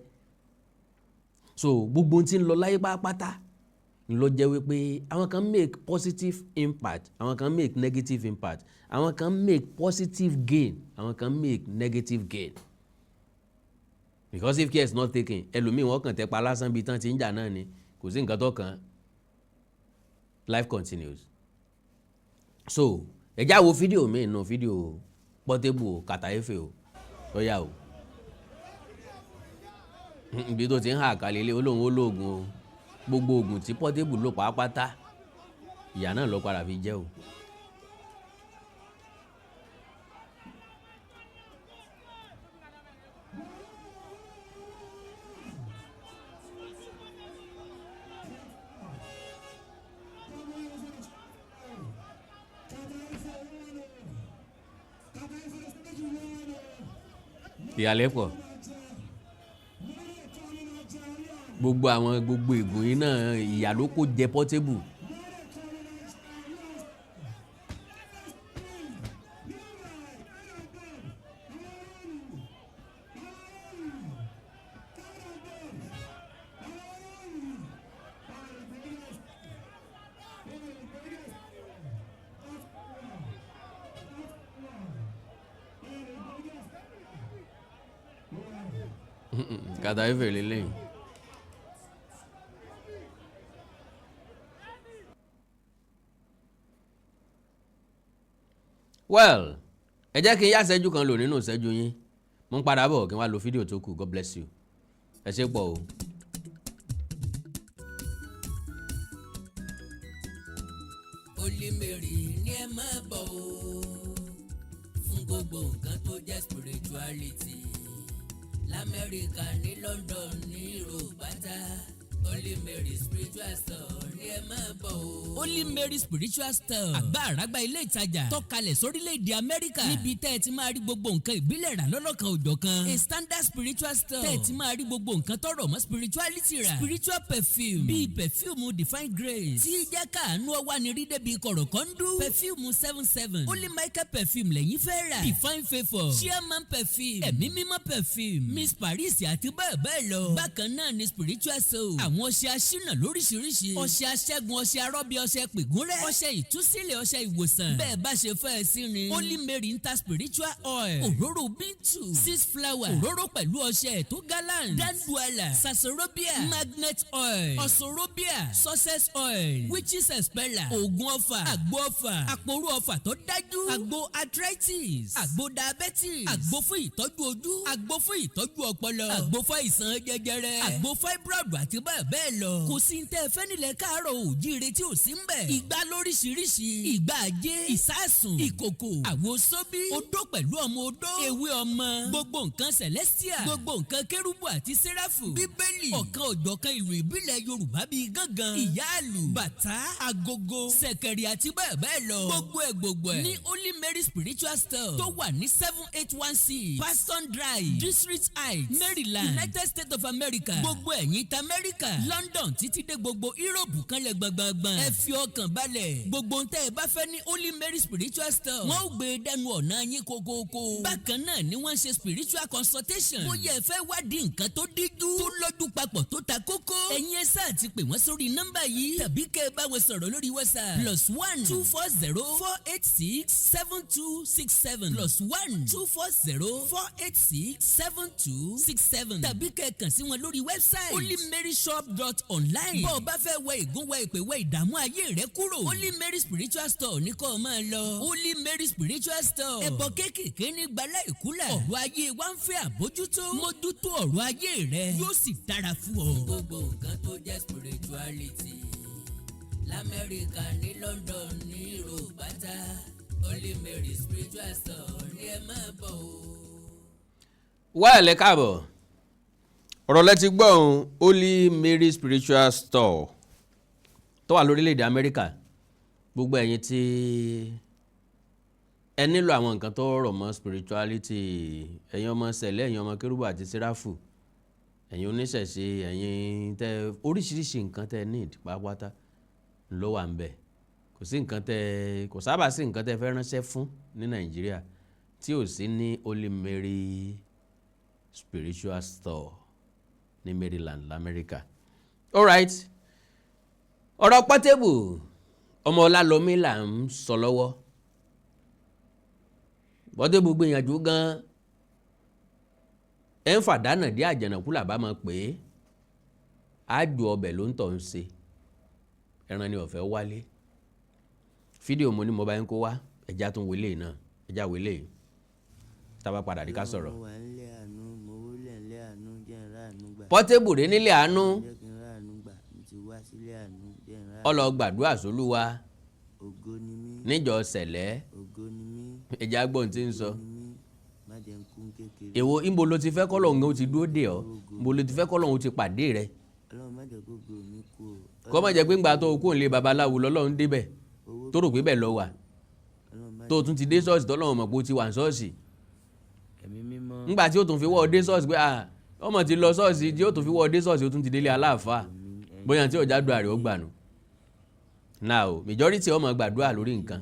so gbogbo tí ń lọ láyé pátápátá ń lọ jẹ́ wípé àwọn kan make positive impact àwọn kan make negative impact àwọn kan make positive gain àwọn kan make negative gain because if care is not taken ẹlòmíì wọ́n kàn tẹ́ pa lásán bíi tán ti ń jà náà ni kò sí nǹkan tó kàn life continues so ẹ já wo fídíò mi nù fídíò Portable Kataefe o ó yá o ibi tó ti ń hà kálẹ̀ ilé olóhùn olóògùn o gbogbo oògùn tí Portable lò pàápàá ìyá náà lọ padà fi jẹ́ o. ìyàlẹ́ pọ̀ gbogbo ègùn yìí náà ìyà ló kó jẹ Portable. Gaddafi lélẹ́yìn. Well, ẹ jẹ́ kí n yá ìṣẹ́jú kan lò nínú ìṣẹ́jú yín mo ń padà bọ̀ kí n wá lo fídíò tó kù. God bless you. Ẹ ṣé pọ̀ o. Holy Mary ní ẹ máa bọ̀ o fún gbogbo nǹkan tó jẹ́ spirituality l'Amẹ́ríkà ní London ní Europe pátá. Holy Mary spiritual store ní ẹ máa bọ̀ o. Holy Mary spiritual store àgbà àràgbà ilé ìtajà tọ́kalẹ̀ sórílẹ̀-èdè Amẹ́ríkà níbi tẹ́ ẹ ti máa rí gbogbo nǹkan ìbílẹ̀ rà lọ́lọ́kan òjọ̀kan. A standard spiritual store tẹ́ ẹ ti máa rí gbogbo nǹkan tọ́rọ̀ mọ́ spirituality rà. Spiritual perfume bíi perfume divine grace tí jẹ́ káàánú ọwá ni rí débi kọ̀rọ̀kọ́ndú. Perfume 77 Holy Michael perfume lẹ́yìn fẹ́ rà. Divine favour chairman perfume ẹ̀mí mímọ́ perfume Miss Paris àti bẹ́ẹ̀ bẹ́ẹ̀ lọ. Bákan náà ni spiritual soul àwọn ọṣẹ aṣínà lóríṣiríṣi ọṣẹ aṣẹ́gun ọṣẹ arọ́bí ọṣẹ pègúnrẹ́ ọṣẹ ìtúsílẹ̀ ọṣẹ ìwòsàn bẹ́ẹ̀ bá ṣe fẹ́ sí ni. Holy Mary ń ta spiritual oil òróró bíntù 6 flower òróró pẹ̀lú ọṣẹ tó gallant danduala sasorobia magnet oil ọ̀sọ̀rọ̀bia success oil witches expeller oògùn ọfà àgbo ọfà àpòrú ọfà tó dájú àgbo arthritis àgbo diabetes àgbo fún ìtọ́jú ojú àgbo fún ìtọ́jú ọpọlọ àgbo fún àìsàn jẹjẹrẹ àgbo fibroid àti bẹ́ẹ̀ lọ. Kò sí ní tẹ́ fẹ́ nílẹ̀ káàárọ̀ òjíire tí ò sí ń bẹ̀. Ìgbà lóríṣiríṣi ìgbà ajé ìsásùn ìkòkò àwo sóbí odó pẹ̀lú ọmọ odó ewé ọmọ gbogbo nǹkan celestial gbogbo nǹkan kérúbù àti sẹ́ráfù bíbélì ọ̀kan òjọ̀kan ìlú ìbílẹ̀ Yorùbá bíi gángan ìyáàlù bàtà agogo ṣẹ̀kẹ̀rì àti bẹ́ẹ̀ lọ. Gbogbo ẹ̀ ní Holy Mary spiritual store tó wà ní 7816 Paston Drive District Heights Maryland United States of America. Gbogbo ẹ̀yin ta America London títí dé gbogbo Europe kanlẹ̀ gbọ̀ngbọ̀ngbọ̀n. Ẹ fi ọkàn balẹ̀ gbogbo ntẹ́ ẹ bá fẹ́ ní Holy Mary spiritual store wọ́n ó gbé e dẹnu ọ̀nà yín kókókó. Bákan náà ni wọ́n ṣe spiritual consultation. Bóyá ẹ fẹ́ wádìí nǹkan tó díjú tó lọ́jú papọ̀ tó ta kókó. Ẹ̀yin ẹ sáà ti pè wọ́n sórí nọ́mbà yìí tàbí kẹ́ ẹ bá wọn sọ̀rọ̀ lórí WhatsApp +1 240 486 7267 +1 240 486 7267 tàbí kẹ́ ẹ kàn sí wọn lórí website holymaryshop.online. Bó o bá fẹ́ wẹ ìgún wẹ ìpè wẹ ìdààmú ayé rẹ kúrò. Holy Mary spiritual store ní kó o máa lọ. Holy Mary spiritual store. Ẹbọ kéékèèké ní gbalẹ̀ ìkúlà. Ọ̀rọ̀ ayé wa ń fẹ́ àbójútó. Mójútó ọ̀rọ̀ ayé rẹ yóò sì dára fún ọ. Gbogbo nǹkan tó jẹ́ spirituality l'Amẹ́ríkà ní London ní Europe pátá. Holy Mary spiritual store ní ẹ máa bọ̀ o. Wá ẹ̀ lẹ́ káàbọ̀ ọ̀rọ̀ lẹ́tí gbọ́ ohun Holy Mary spiritual store tó wà lórílẹ̀‐èdè Amẹ́ríkà. Gbogbo ẹ̀yin tí ẹ nílò àwọn nǹkan tó rọ̀ mọ́ spirituality ẹ̀yin ọmọ sẹ̀lẹ̀ ẹ̀yin ọmọ kérúbù àti sẹ́ráfù ẹ̀yin oníṣẹ̀ṣe ẹ̀yin tẹ oríṣiríṣi nǹkan tẹ need pátápátá ló wà ń bẹ̀. Kò sábà sí nǹkan tẹ fẹ́ ránṣẹ́ fún ní Nàìjíríà tí ò sí ní Holy Mary spiritual store ní Maryland l'Amẹ́ríkà. Alright, ọ̀rọ̀ Portable ọmọ Ọlálọ́mí là ń sọ lọ́wọ́. Portable gbìyànjú gan ẹ̀ ń fàdánà dé àjànàkú làbá máa pè é àjò ọbẹ̀ ló ń tọ̀ ń ṣe ẹran ni ọ̀fẹ́ wálé. Fídíò mo ní mo bá ń kó wá ẹja tún wọlé náà ẹja wọlé tábà padà rí ká sọ̀rọ̀. Portable rẹ nílé àánú ọlọ gbàdúrà sólúwa níjọ sẹ̀lẹ̀ ẹja gbọ́n tí ń sọ. Èwo ìbò ló ti fẹ́ kọ́lọ́hún ó ti dúró dè ọ́ ìbò ló ti fẹ́ kọ́lọ́hún ó ti pàdé rẹ. Kọ́ má jẹ́ pé ńgbà tó o kò ń lé babaláwo lọ́lọ́run débẹ̀ tó rò pé bẹ́ẹ̀ lọ wà tó o tún ti dé ṣọ́ọ̀ṣì tọ́lọ́run mọ̀ pé o ti wà ní ṣọ́ọ̀ṣì. Ẹ ńgbà tí ó tún fi wọ́ dé ṣọ́ọ̀ṣì pé ọmọ ti lọ ṣọ́ọ̀ṣì tí ó tún fi wọ́ dé ṣọ́ọ̀ṣì ó tún ti délé aláàfáà bóyá tí ọjà dùn àrè ó gbà nù. now majority ọmọ gbàdúrà lórí nǹkan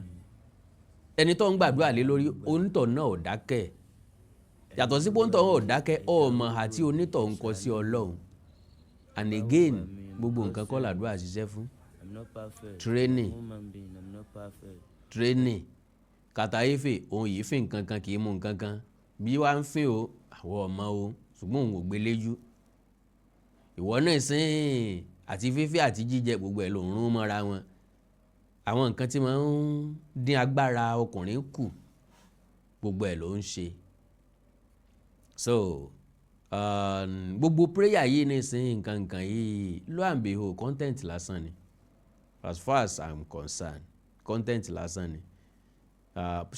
ẹni tó ń gbàdúrà lé lórí onítọ̀ náà ò dákẹ́ yàtọ̀ sí pọ́ńtọ̀ ò dákẹ́ ọmọ àti onítọ̀ ń kọ sí Ọlọ́run and again gbogbo nǹkan kọ́ làdúrà ṣiṣẹ́ fún training kàtàyéfè òun yìí fi nǹkan kan kì í mú nǹkan kan bí wàá ń fín o àwọn ọmọ o ṣùgbọ́n òun ò gbé léjú ìwọ náà sìn àti fífẹ́ àti jíjẹ gbogbo ẹ̀ ló ń rún mọ́ra wọn àwọn nǹkan tí máa ń dín agbára ọkùnrin kù gbogbo ẹ̀ ló ń ṣe so gbogbo prayer yìí ní sìn nǹkan yìí lo and behold content lásán ni as far as I'm concerned content lásán ni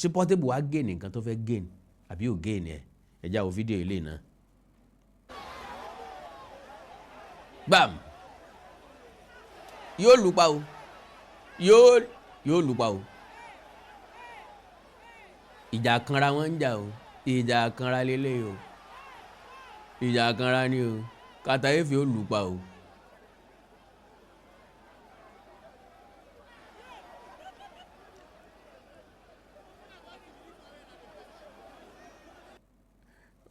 ṣé Portable wá gain nǹkan tó fẹ́ gain àbí ò gain ẹ̀ ẹ̀já wo fídíò ilé náà gbàm yóò lùpa o yóò lùpa o ìjà kanra wọn ń jà o ìjà kanra lélẹ̀ o ìjà kanra ni o Kàtàyéfì ó lùpa o.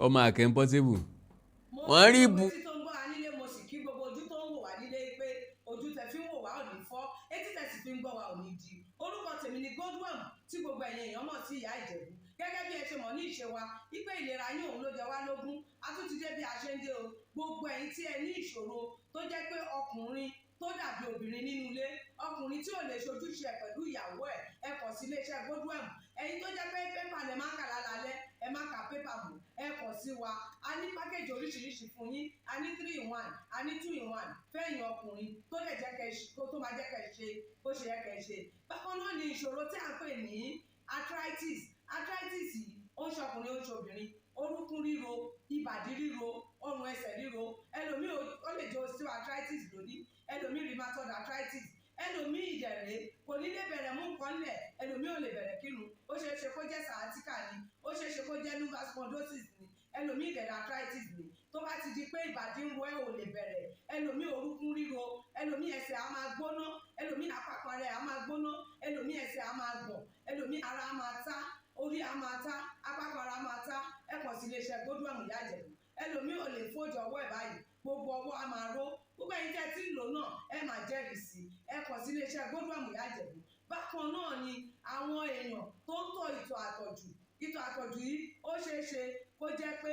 ọmọ àkẹ́ Portable wọ́n rí ibu. Etí tó ń gbọ́ wa nílé mo sì kí gbogbo ojú tó ń wò wá nílé pé ojú tẹ fi ń wò wá ò ní fọ́ etí tẹ sì fi ń gbọ́ wa ò ní di. Orúkọ tèmi ni Godwin tí gbogbo ẹ̀yin èèyàn mọ̀ sí ìyá Ìjẹ̀bú. Gẹ́gẹ́ bí ẹ ṣe mọ̀ ní ìṣe wa wípé ìlera yín òun ló jẹ wá lógún. A tún ti dé bí a ṣe ń dé o. Gbogbo ẹ̀yin tí ẹ ní ìṣòro tó jẹ́ pé ọkùnrin tó dàbí obìnrin nínú ilé, ọkùnrin tí ò lè ṣojúṣe ẹ̀ pẹ̀lú ìyàwó ẹ kàn sí iléeṣẹ́ Godwin. Ẹ̀yin tó jẹ́ pé pépà lẹ máa kà lálálẹ́ ẹ má ka pépà mọ́ ẹ kàn sí wa a ní pákéjì oríṣiríṣi fún yín a ní 3-in-1 a ní 2-in-1 fẹ́yìn ọkùnrin tó lè jẹ́ tó máa jẹ́ kẹ́ ṣe bó ṣe yẹ kẹ́ ṣe. Bákan náà ni ìṣòro tí a ń pè ní arthritis yìí ó ń ṣọkùnrin ó ń ṣobìnrin orúnkún ríro ìbàdí ríro ọrùn ẹsẹ̀ ríro ẹlòmíì ó lè jẹ́ osteoarthritis lónìí ẹlòmíì rheumatoid arthritis ẹlòmíì ìdẹ̀rẹ̀ kò ní lè bẹ̀rẹ̀ mú nǹkan lẹ̀ ẹlòmíì ò lè sciatica kírun ó ṣeé ṣe kó jẹ́ sciatica ni ó ṣeé ṣe kó jẹ́ lumbar spondylosis ni ẹlòmíì ìdẹ̀rẹ̀ arthritis ni tó bá ti di pé ìbàdí ń wọ ẹ̀ ò lè bẹ̀rẹ̀ ẹlòmíì orúnkún ríro ẹlòmíì ẹsẹ̀ á máa gbóná ẹlòmíì àpapọ̀ rẹ̀ á máa gbóná ẹlòmíì ẹsẹ̀ á máa gbọ̀n ẹlòmíì ara á máa tá orí á máa tá àpapọ̀ ara á máa tá ẹ kàn sí iléeṣẹ́ Godwin Ìyá Ìjẹ̀bú ẹlòmíì ò lè fojú ọwọ́ ẹ̀ báyìí gbogbo ọwọ́ á máa ró gbogbo ẹ̀yin tẹ́ tí ń lò náà ẹ máa jẹ́rìí sí ẹ kàn sí iléeṣẹ́ Godwin Ìyá Ìjẹ̀bú. Bákan náà ni àwọn èèyàn tó ń tọ̀ ìtọ̀ àtọ̀jù yìí ó ṣeé ṣe kó jẹ́ pé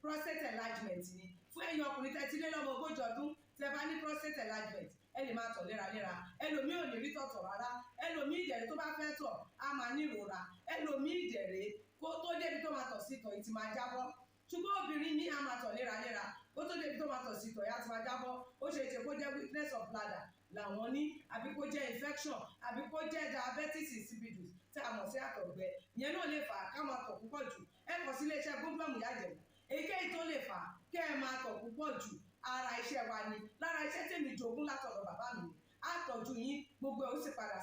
prostate enlargement ni fún ẹ̀yin ọkùnrin tẹ́ ti lé lọ́mọ 40 ọdún tẹ́ bá ní prostate enlargement ẹ lè máa tọ̀ léraléra ẹlòmíì ò lè rí tọ̀tọ̀ rárá ẹlòmíì ìdẹ̀rẹ̀ tó bá fẹ́ tọ̀ á máa ní ìrora ẹlòmíì ìdẹ̀rẹ̀ kó tó débi tó máa tọ̀ sí ìtọ̀ ìtì máa jábọ́ ṣùgbọ́n obìnrin ní á máa tọ̀ léraléra kó tó débi tó máa tọ̀ sí ìtọ̀ ìyá ti máa jábọ́ ó ṣe é ṣe kó jẹ́ weakness of bladder làwọn ní àbí kó jẹ́ infection àbí kó jẹ́ diabetes insipidus tí a mọ̀ sí àtọ̀gbẹ ìyẹn náà lè fà á ká máa tọ̀ púpọ̀ jù ẹ kàn sí iléeṣẹ́ Godwin Ìyá Ìjẹ̀bú èyíkéyìí tó lè fà á kẹ́ ẹ máa tọ̀ púpọ̀ jù ara iṣẹ́ wa ni lára iṣẹ́ tèmi jogún látọ̀dọ̀ bàbá mi àtọ̀jú yín gbogbo ẹ̀ ó sì padà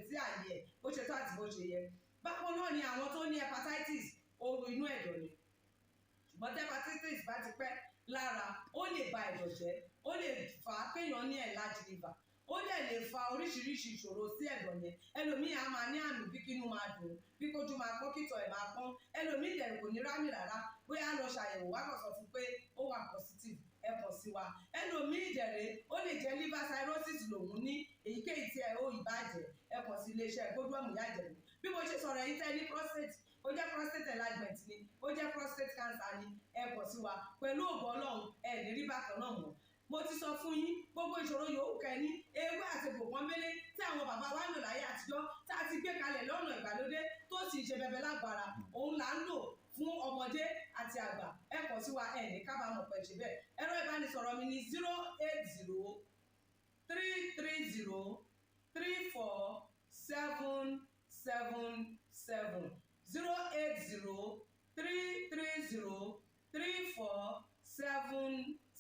sí àyè ẹ̀ bó ṣe tó àti bó ṣe yẹ. Bákan náà ni àwọn tó ní hepatitis ooru inú ẹ̀dọ̀ ni ṣùgbọ́n tí hepatitis bá ti pẹ́ lára ó lè ba ẹ̀dọ̀ jẹ́ ó lè fà á kéèyàn ní enlarged liver ó dẹ̀ lè fa oríṣiríṣi ìṣòro sí ẹ̀dọ̀ yẹn ẹlòmíì á máa ní àmì bí kínú máa dùn bí kójú máa pọ́n kítọ̀ ẹ̀ máa pọ́n ẹlòmíì dẹ̀ kò ní rámì rárá bóyá lọ ṣàyẹ̀wò wá kàn sọ fún pé ó wà positive ẹ kàn sí wa ẹlòmíì ìdẹ̀rẹ̀ ó lè jẹ́ liver cirrhosis lòun ní èyíkéyìí tí ẹ ó ìbàjẹ́ ẹ kàn sí iléeṣẹ́ Godwin Ìyá Ìjẹ̀bú bí mo ṣe sọ̀rọ̀ yìí tẹ́ ní prostate ó jẹ́ prostate enlargement ni ó jẹ́ prostate cancer ni ẹ kàn sí wa pẹ̀lú ògo Ọlọ́run ẹ lè rí bákan náà mọ́ mo ti sọ fún yín gbogbo ìṣòro yòówù kẹ́ni ewé àti gbòpọ́nbélé tí àwọn bàbá wa ń lò láyé àtijọ́ tá a ti gbé kalẹ̀ lọ́nà ìgbàlódé tó sì ṣe bẹbẹ lágbára òun là ń lò fún ọmọdé àti àgbà ẹ kàn sí wa ẹ ní kábàámọ̀ pẹ̀ ṣe bẹ́ẹ̀ ẹ̀rọ ìbánisọ̀rọ̀ mi ni 080-330-34777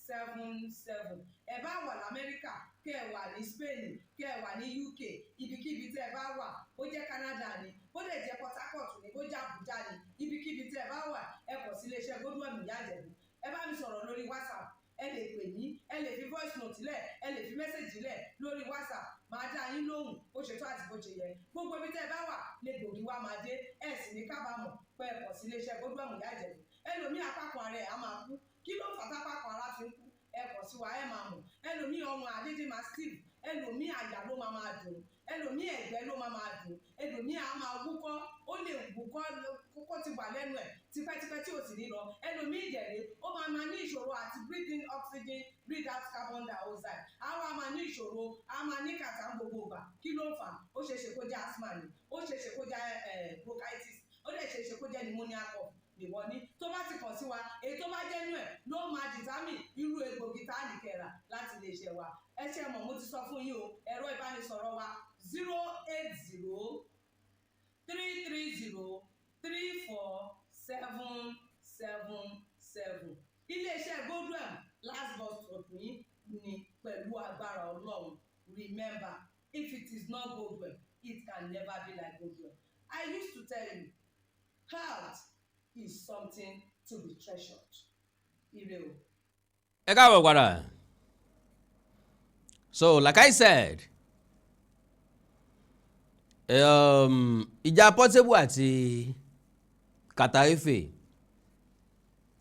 080-330-34777 ẹ bá wà lamẹ́ríkà kẹ́ ẹ wà ní Spain kẹ́ ẹ wà ní UK ibikíbi tẹ́ ẹ bá wà ó jẹ́ Canada ni ó lè jẹ́ Port Harcourt ni ó jẹ́ Abuja ni ibikíbi tẹ́ ẹ bá bá wà ẹ kọ̀ sí iléeṣẹ́ Godwin Ìyá Ìjẹ̀bú. Ẹ bá mi sọ̀rọ̀ lórí WhatsApp, ẹ lè pè mí, ẹ lè fi voice note lẹ̀, ẹ lè fi message lẹ̀ lórí WhatsApp, máa dá yín lóhùn bó ṣe tó àti bó ṣe yẹ. Gbogbo ibi tẹ́ ẹ bá wà lè gbòógì wá máa dé, ẹ sì ní kábàámọ̀ pé ẹ kọ̀ sí iléeṣẹ́ Godwin Ìyá Ìjẹ̀bú. Ẹlòmíì apákan ara ẹ̀ á máa kú, kí ló fà tápákan ara fi ń kú? Ẹ kọ̀ sí wa ẹ máa mọ̀. Ẹlòmíì ọrùn àdédé máa steve, ẹlòmíì àyà ló máa dùn, ẹlòmíì ẹ̀gbẹ́ ló máa dùn, ẹlòmíì á máa wúkọ́, ó lè wúkọ́ kókó ti wà lẹ́nu ẹ̀ tipẹ́tipẹ́ tí ò sì ní lọ. Ẹlòmíì ìjẹ̀rẹ̀ ó máa ní ìṣòro àti breathe in oxygen, breathe out carbon dioxide. Á wá máa ní ìṣòro, á máa ní kàtà gbogbo ìgbà. Kí ló fà? Ó ṣeéṣe kó jẹ́ asthma ni, ó ṣeéṣe kó jẹ́ bronchitis, ó dẹ̀ ṣeéṣe kó jẹ́ pneumonia cough ìwọ ní. Tó bá ti kàn sí wa, èyí tó bá jẹ́ nú ẹ̀ ló máa determine irú egbògi tá a lè kẹ́ra láti lè ṣe wa. Ẹ ṣe mọ̀, mo ti sọ fún yín o, ẹ̀rọ ìbánisọ̀rọ̀ wa 080-330-34777. Iléeṣẹ́ Godwin last bus stop yín ni pẹ̀lú agbára Ọlọ́run. Remember, if it is not Godwin, it can never be like Godwin. I used to tell you, health is something to be treasured. Ire o. Ẹ káàbọ̀ padà. So like I said, ìjà Portable àti Kataefe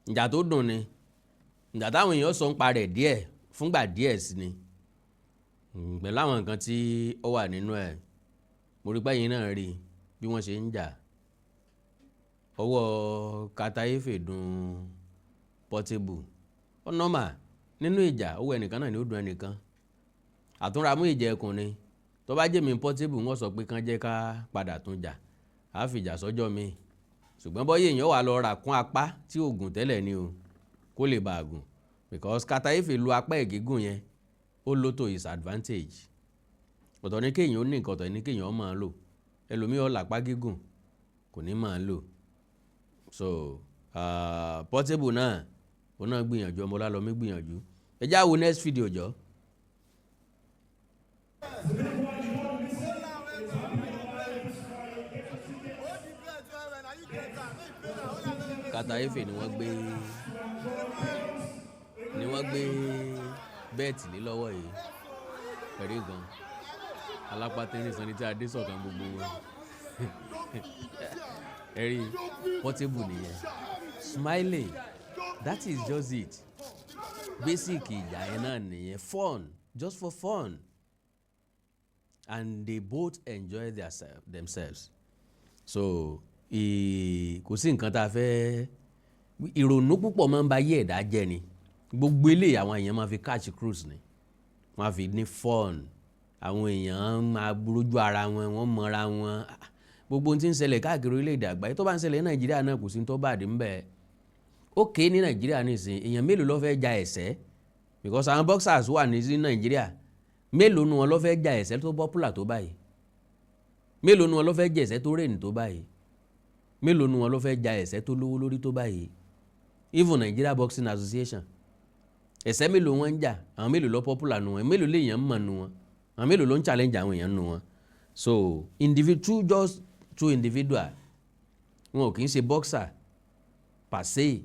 ìjà tó dùn ni, ìjà táwọn èèyàn sọ ń parẹ̀ díẹ̀ fúngbà díẹ̀ sí ni, pẹ̀lú àwọn nǹkan tí ó wà nínú ẹ̀. Mo rí pé ẹ̀yin náà rí bí wọ́n ṣe ń jà. Ọwọ́ Kataefe dùn Portable. Ó nọ́mà nínú ìjà, owó ẹnìkan náà ni ó dùn ẹnìkan. Àtúnramú ìjà ẹkùn ni. Tó bá jẹ́ mi Portable wọ́n sọ pé kán jẹ́ ká padà tún jà, á fi ìjà sọ́jọ́ mi. Ṣùgbọ́n bọ́yé èèyàn wà lọ rà kún apá tí ògùn tẹ́lẹ̀ ni o, kó lè bá gùn. Because Kataefe lu apá ìgígùn yẹn, ó lò tó his advantage. Ọ̀tọ̀ ní kéèyàn ó ní nǹkan, ọ̀tọ̀ ní kéèyàn ó máa lò. Ẹlòmíì ó lápá gígùn kò ní máa lò. So Portable náà, òun náà gbìyànjú, ọmọ Ọlálọ́mí gbìyànjú. Ẹ já wo next video jọ. Kataefe ni wọ́n gbé bẹ́ẹ̀tì lé lọ́wọ́ yìí pẹ̀lú gan alápátẹ́rìn sanni tí a dé sọ̀kan gbogbo wọn. Ẹ̀rí Portable nìyẹn. Smiling, that is just it. Basic ìjà yẹn náà nìyẹn. Fun, just for fun. And they both enjoy themselves. So kò sí nǹkan tá a fẹ́, ìrònú púpọ̀ máa ń ba ayé ẹ̀dá jẹ́ ni. Gbogbo eléyìí àwọn èèyàn máa fi catch cruise ni, wọ́n á fi ní fun. Àwọn èèyàn máa burújú ara wọn, wọ́n mọra wọn. Gbogbo ohun tí ń ṣẹlẹ̀ káàkiri orílẹ̀-èdè àgbáyé tó bá ń ṣẹlẹ̀ ní Nàìjíríà náà kò sí tó bá dé ń bẹ̀. Ókè ní Nàìjíríà nìsín èèyàn mélòó ló fẹ́ ja ẹ̀sẹ́? Because àwọn boxers wà ní Nàìjíríà, mélòó nu wọn ló fẹ́ ja ẹ̀sẹ́ tó popular tó báyìí? Mélòó nu wọn ló fẹ́ ja ẹ̀sẹ́ tó rèn tó báyìí? Mélòó nu wọn ló fẹ́ ja ẹ̀sẹ́ tó lówó lórí tó báyìí? Even Nigeria Boxing Association, ẹ̀sẹ́ mélòó wọn ń jà? Àwọn mélòó ló popular nu wọn? Mélòó lèèyàn mọ̀ nu wọn? Àwọn mélòó ló ń challenge àwọn èèyàn nu wọn? So just two individual, wọn ò kì í ṣe boxer per se.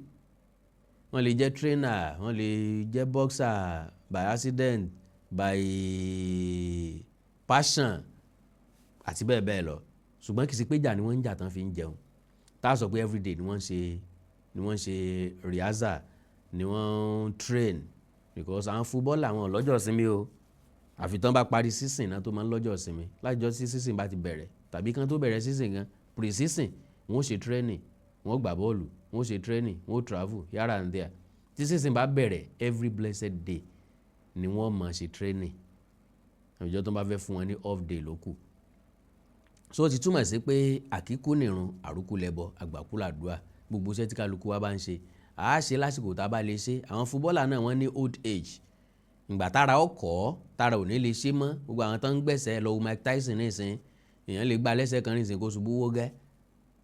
Wọ́n lè jẹ́ trainer, wọ́n lè jẹ́ boxer by accident, by passion àti bẹ́ẹ̀ bẹ́ẹ̀ lọ. Ṣùgbọ́n kì í ṣe pé jà ni wọ́n ń jà tán fi ń jẹun. Tá a sọ pé everyday ni wọ́n ṣe rehearsal, ni wọ́n train. Because àwọn football àwọn lọ́jọ́ ìsinmi o. Àfi tán bá parí season náà tó máa ń lọ́jọ́ ìsinmi. Lájọ́ sí season bá ti bẹ̀rẹ̀ tàbí kan tó bẹ̀rẹ̀ season gan, pre-season wọ́n ṣe training, wọ́n gbá bọ́ọ̀lù, wọ́n ṣe training, wọ́n travel here and there. Tí season bá bẹ̀rẹ̀ every blessed day ni wọ́n máa ṣe training. Àwùjọ tó bá fẹ́ fún wọn ní off day ló kù. So ó ti túmọ̀ sí pé àkíkú nìrun, àrùkù lẹ́bọ, àgbàkú làdúrà. Gbogbo iṣẹ́ tí kálukú wa bá ń ṣe, àá ṣe lásìkò tá a bá lè ṣe. Àwọn footballer náà wọ́n ní old age. Ìgbà tára ọkọ̀, tára ò ní lè ṣe mọ́. Gbogbo àwọn tó ń gbẹ̀sẹ̀ lọ Mike Tyson nísìn, èèyàn lè gba lẹ́sẹ̀ kan nísìn kó ṣubú wógẹ́.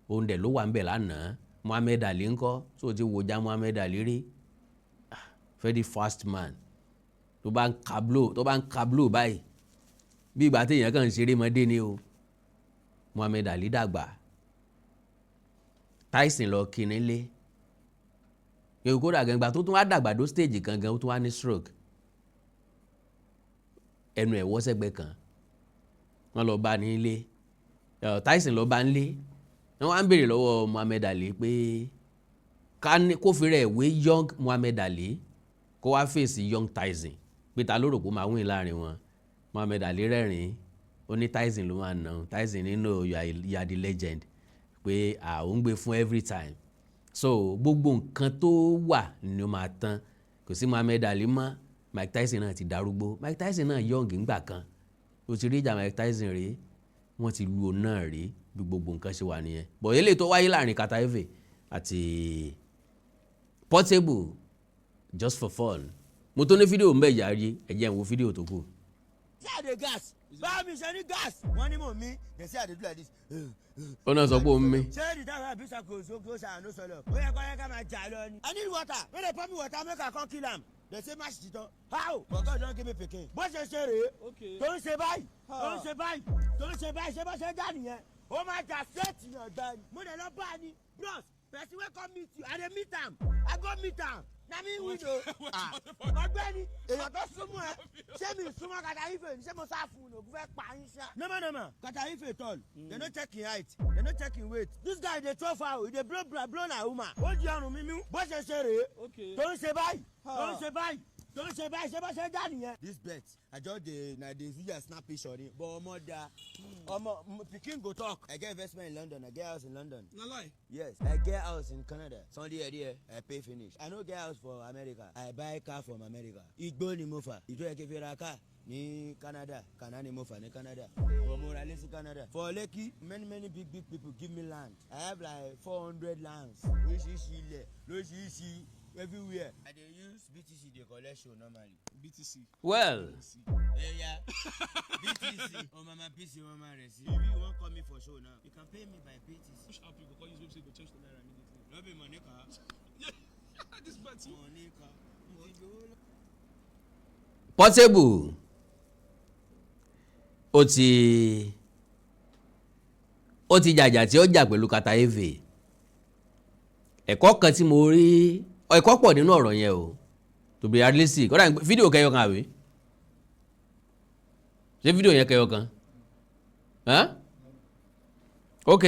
Òun dẹ̀ ló wà ń bẹ̀ lánàá. Muhammad Ali ńkọ́, so ti wo já Muhammad Ali rí. Very fast man. Tó bá ń ka blow báyìí, bí ìgbà tí èèyàn kàn ń ṣeré mọ́dé ni o. Muhammad Ali dàgbà. Tyson lọ kí nílé yóò kó dàgbà ìgbà tó tún wá dàgbàdo stage kan gan ó tún wá ní stroke ẹnu ẹ̀ wọ́ sẹ́gbẹ́ kan wọ́n lọ bá nílé Tyson lọ bá nílé wọ́n wá ń béèrè lọ́wọ́ Muhammad Ali pé kó fi rẹ̀ wé young Muhammad Ali kó wá fèsì young Tyson pé ta ló rò pé máa win láàrin wọn Muhammad Ali rẹ́rìn-ín ó ní Tyson ló máa nà Tyson nínú you are the legend pé àwọn ń gbé fún every time so gbogbo nǹkan tó wà ni ó máa tán kò sí Muhammad Ali mọ́ Mike Tyson náà ti darúgbó Mike Tyson náà young ńgbà kan ó ti rí ìjà Mike Tyson rèé wọ́n ti lu òun náà rèé bí gbogbo nǹkan ṣe wà nìyẹn bọ̀ eléyìí tó wáyé láàrin Kataive àti Portable just for fun mo tó ní fídíò ń bẹ̀ yàrí ẹ̀jẹ̀ ń wo fídíò tó kù. ṣé àdé gas báwo mi ṣe ní gas wọ́n ní mò ń mí they say I dey do like this. ó náà sọ pé ó ń mí. ṣé ìdí táwọn àbísà kò sókè ó ṣàánú sọlọ ó yẹ kó yẹ ká máa jà lọ ni. I need water no dey pour me water make I come kill am they say match ti tán how but God don give me pikin bó ṣe ṣe rèé tó ń ṣe báyìí tó ń ṣe báyìí tó ń ṣe báyìí ṣé bó ṣe dá nìyẹn ó máa jà straight yàn gbá ni mo dẹ̀ lọ bá a ní bros person wey come meet you I dey meet am I go meet am na me win o ọ̀gbẹ́ni èèyàn tó súnmọ́ ẹ ṣé mi súnmọ́ Kataive ni ṣé mo sá fún un ògùn fẹ́ pa yín ṣá. no Kataive tall they no check him height they no check him weight this guy dey throw foul he dey blow na woman ó di ọrùn mímú bó ṣe ṣe rèé tó ń ṣe báyìí tó ń ṣe báyìí tó ń ṣe báyìí ṣé bó ṣe dá nìyẹn. this bet I just dey na dey video snap picture ni but ọmọ da ọmọ pikin go talk I get investment in London I get house in London. Na lie. Yes, I get house in Canada. Sunday here, I pay finish. I no get house for America. I buy car from America. Igbo ni mo fà. Ìjọ yẹ kí n fi ra car ní Canada. Kana ni mo fà ní Canada. For mo ra lé sí Canada. For Lekki, many big people give me land. I have like 400 lands. Lóṣìṣì ilẹ̀, lóṣìṣì everywhere. I dey use BTC dey collect show normally. BTC. well Yeah. BTC. Oh mama PC, mama resi. If you wan call me for show now, you can pay me by BTC. Push up, you go call his website, go change the naira immediately. No be money car. This bet. Money car. Portable ó ti jàjà tí ó jà pẹ̀lú Kataive ẹ̀kọ́ kan tí mo rí ẹ̀kọ́ pọ̀ nínú ọ̀rọ̀ yẹn o to be realistic kódà fídíò kẹyọ kan àwé ṣé fídíò yẹn kẹyọ kan ok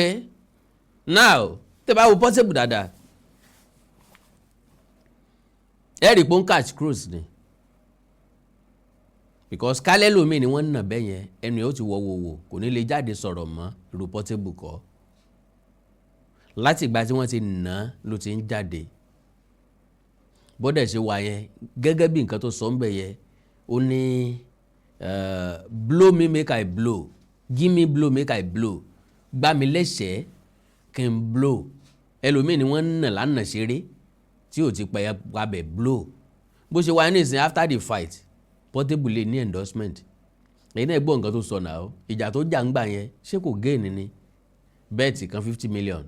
now tẹ́ bá wo Portable dáadáa ẹ rí pé ó ń catch cruise ni because kálẹ̀ lómi ni wọ́n ń nà bẹ́ẹ̀ yẹn ẹnu yẹn ó ti wọ́wọ́wọ́ kò ní lè jáde sọ̀rọ̀ mọ́ irú Portable kọ́ láti ìgbà tí wọ́n ti nà á ló ti ń jáde bọ́dẹ̀ ṣe wà yẹn gẹ́gẹ́ bí nǹkan tó sọ ń bẹ̀ yẹn ó ní blow me make I blow give me blow make I blow gbá mi lẹ́sẹ̀ẹ́ kí n blow ẹlòmíì ni wọ́n ń nà lánàá ṣeré tí ò ti pẹ́ abẹ blow bó ṣe wà ní ìsìn after the fight Portable lè ní endorsement èyí náà gbọ́ nǹkan tó sọ náà ìjà tó jà ń gbà yẹn ṣé kò gain ni bẹ́ẹ̀tì kan 50 million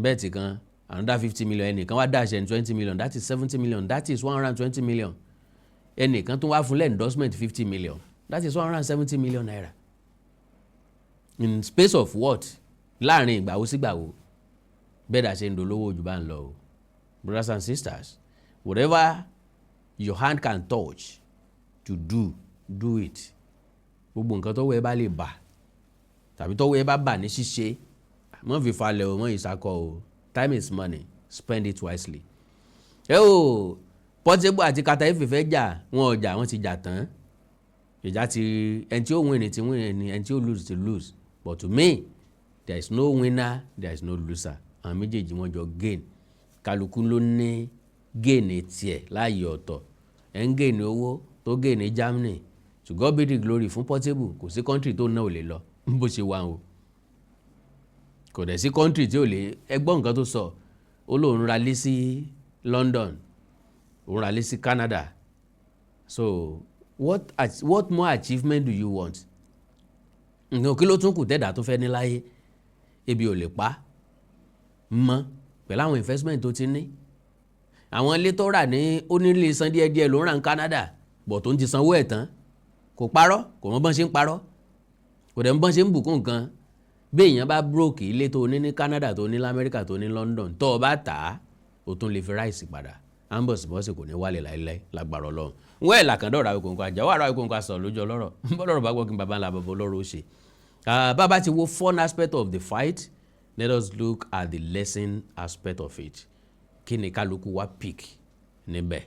bẹ́ẹ̀tì kan another 50 million ẹnìkan wá dash ẹni 20 million that is 70 million that is 120 million ẹnìkan tó wá fúnlẹ̀ endorsement 50 million that is 170 million naira in space of what láàrin ìgbàwo sígbàwo bẹ́ẹ̀ dà ṣe ń dolówó jù bá ń lọ o brothers and sisters whatever your hand can touch to do it gbogbo nǹkan tọ́wọ́ ẹ bá lè bà tàbí tọ́wọ́ ẹ bá bà ní ṣíṣe mọ́ fi falẹ̀ o mọ́ ìsakọ o time is money spend it wisely. ẹ o Portable àti Kataive fẹ́ jà wọn ọjà wọn ti jà tán ìjà ti ẹni tí ó win ni ti win ni ẹni tí ó lose ti lose but to me there is no winner there is no loser àwọn méjèèjì wọn jọ gain kálukú ló ní gain tiẹ̀ láàyè ọ̀tọ̀ ẹ̀ ń gain owó tó gain ní Germany to God be the glory fún Portable kò sí country tó náà ò lè lọ bó ṣe wà o kò dẹ̀ sí country tí ò lè ẹgbọ́n nǹkan tó sọ ó lóun ra lé sí London òun ra lé sí Canada so what more achievement do you want nǹkan kí ló tún kù tẹ́dà tó fẹ́ ní láyé ebi ò lè pa mọ́ pẹ̀lú àwọn investment tó ti ní àwọn ilé tó rà ní onílé san díẹ̀díẹ̀ ló ń rà ní Canada bọ̀ tó ń ti sanwó ẹ̀ tán kò parọ́ kò mọ bọ́n ṣe ń parọ́ kò dẹ̀ ń bọ́n ṣe ń bùkún nǹkan bí èèyàn bá broke ilé tó ní ní Canada tó ní lamẹ́ríkà tó ní London tó o bá tà á o tún lè fi ráìsì padà ambos bọ́sì kò ní wálé láìláì lágbára Ọlọ́run wọ́n ẹ̀ làkàndọ̀ ra ìkòǹkò àjà wà ra ìkòǹkò àsọ̀ lójú ọlọ́rọ̀ bọ́lọ́rọ̀ bá gbọ́ kí n bàbá ńlá bàbá ọlọ́rọ̀ ó ṣe. Bàbá ti wo fun aspect of the fight, let us look at the lesson aspect of it. Kí ni kálukú wá pick níbẹ̀?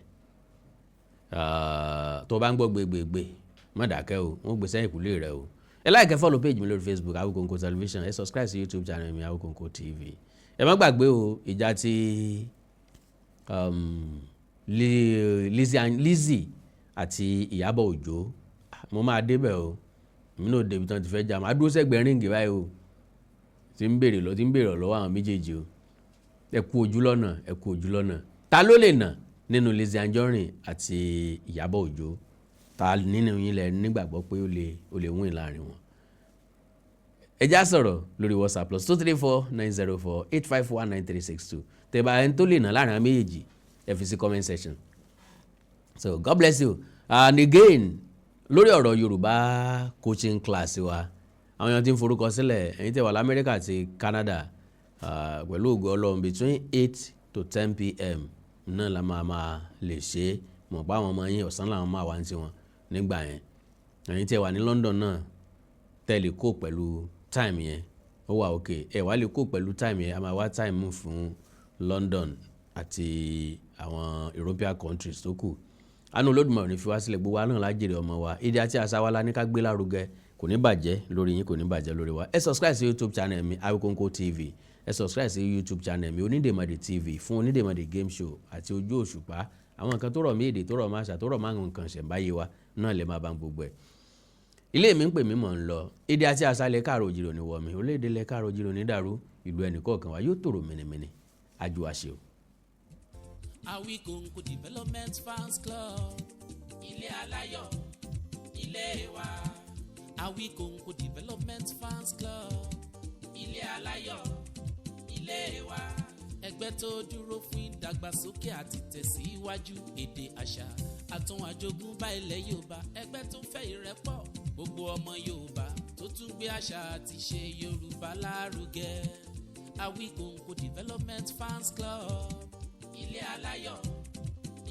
Tó bá ń gbọ́ gbégbégbé má dákẹ́ o wọ́n gbé sẹ́yìn ìkúlé rẹ o. Ẹ like follow page mi lórí Facebook Awikonko television, ẹ subscribe sí YouTube channel mi Awikonko TV. Ẹ má gbàgbé o ìjà ti Lizzy àti Ìyábọ̀ Òjó mo máa débẹ̀ o èmi náà débi tán ti fẹ́ jà máa dúró sẹ́gbẹ̀ẹ́ ríǹgì báyìí o tí ń béèrè lọ́wọ́ àwọn méjèèjì o ẹ kú ojú lọ́nà ta ló lè nà nínú Lizzy Anjorin àti Ìyábọ̀ Òjó ta nínú yín lẹ nígbàgbọ́ pé ó lè win láàrin wọn. Ẹ já sọ̀rọ̀ lórí WhatsApp +234-904-851-9362 tẹ̀bà ẹni tó lè nà láàrin àwọn méjèèjì ẹ fi sí comment section. So God bless you. And again lórí ọ̀rọ̀ Yorùbá coaching class wa àwọn èèyàn tí ń forúkọ sílẹ̀ ẹ̀yin tẹ́ wà l'Amẹ́ríkà àti Canada pẹ̀lú ògo Ọlọ́run between 8 to 10 p.m. náà la máa lè ṣe mọ̀ pa àwọn ọmọ yín ọ̀sán làwọn máa wá ní tiwọn nígbà yẹn ẹ̀yin tẹ́ wà ní London náà tẹ́ lè kó pẹ̀lú time yẹn ó wà okay ẹ̀ wá lè kó pẹ̀lú time yẹn a máa wá time mú fún London àti àwọn European countries tó kù àánú Olódùmarè ní fi wá sílẹ̀ gbogbo wa náà lájèrè ọmọ wa èdè àti àṣà wa la ní ká gbé lárugẹ kò ní bàjẹ́ lórí yín kò ní bàjẹ́ lórí wa ẹ subscribe sí YouTube channel mi Awikonko TV ẹ subscribe sí YouTube channel mi Onídèmọdé TV fún Onídèmọdé game show àti Ojú Òṣùpá àwọn nǹkan tó rọ̀ mí èdè tó rọ̀ mọ́ àṣà tó rọ̀ mọ́ àwọn nǹkan ṣẹ̀ǹbáyé wa náà lè máa bá gbogbo ẹ̀. Ilé mi ń pè mí mọ̀ ń lọ èdè àti àṣà lẹ káàrọ̀ òjìrò ní wọ̀ mí orílẹ̀-èdè lẹ káàrọ̀ òjìrò ní dàrú ìlú ẹnìkọ̀ọ̀kan wa yóò tòrò mìnìmìnì àjò àṣẹ o. Awikonko Development Fans Club ilé aláyọ̀ ilé wa. Awikonko Development Fans Club ilé aláyọ̀ ilé wa. Ẹgbẹ́ tó dúró fún ìdàgbàsókè àti tẹ̀síwájú èdè àṣà àtún àjogúnbá ilẹ̀ Yorùbá. Ẹgbẹ́ tó fẹ́ ìrẹ́pọ̀ gbogbo ọmọ Yorùbá tó tún gbé àṣà àti ṣe Yorùbá lárugẹ. Awikonko Development Fans Club ilé aláyọ̀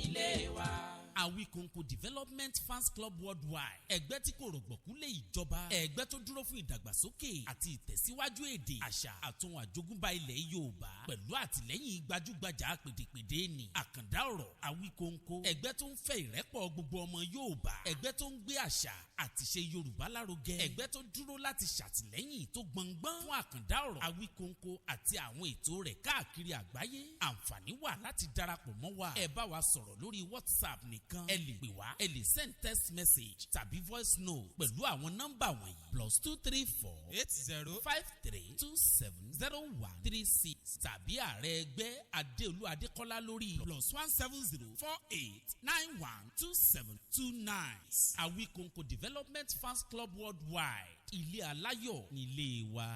ilé wa. Awikonko Development Fans Club Worldwide ẹgbẹ́ tí kò rọ̀gbọ̀kú lé ìjọba ẹgbẹ́ tó dúró fún ìdàgbàsókè àti ìtẹ̀síwájú èdè àṣà àtún àjogúnbá ilẹ̀ Yorùbá pẹ̀lú àtìlẹ́yìn gbajúgbajà pèdèpèdè ní àkàndá ọ̀rọ̀ Awikonko ẹgbẹ́ tó ń fẹ́ ìrẹ́pọ̀ gbogbo ọmọ Yorùbá ẹgbẹ́ tó ń gbé àṣà àti ṣe Yorùbá lárugẹ ẹgbẹ́ tó dúró láti ṣàtìlẹ́yìn tó gbọngbọ́n fún àkàndá ọ̀rọ̀ Awikonko àti àwọn ètò rẹ̀ káàkiri àgbáyé àǹfààní wà láti darapọ̀ mọ́ wa ẹ bá wa sọ̀rọ̀ lórí WhatsApp nìkan ẹ lè pè wá ẹ lè send text message tàbí voice note pẹ̀lú àwọn nọ́mbà wọ̀nyí +234-8053270136 tàbí ààrẹ ẹgbẹ́ Adéolú Adékọ́lá lórí +17048912729. Awikonko Development Fans Club Worldwide ilé aláyọ̀ nílé wa.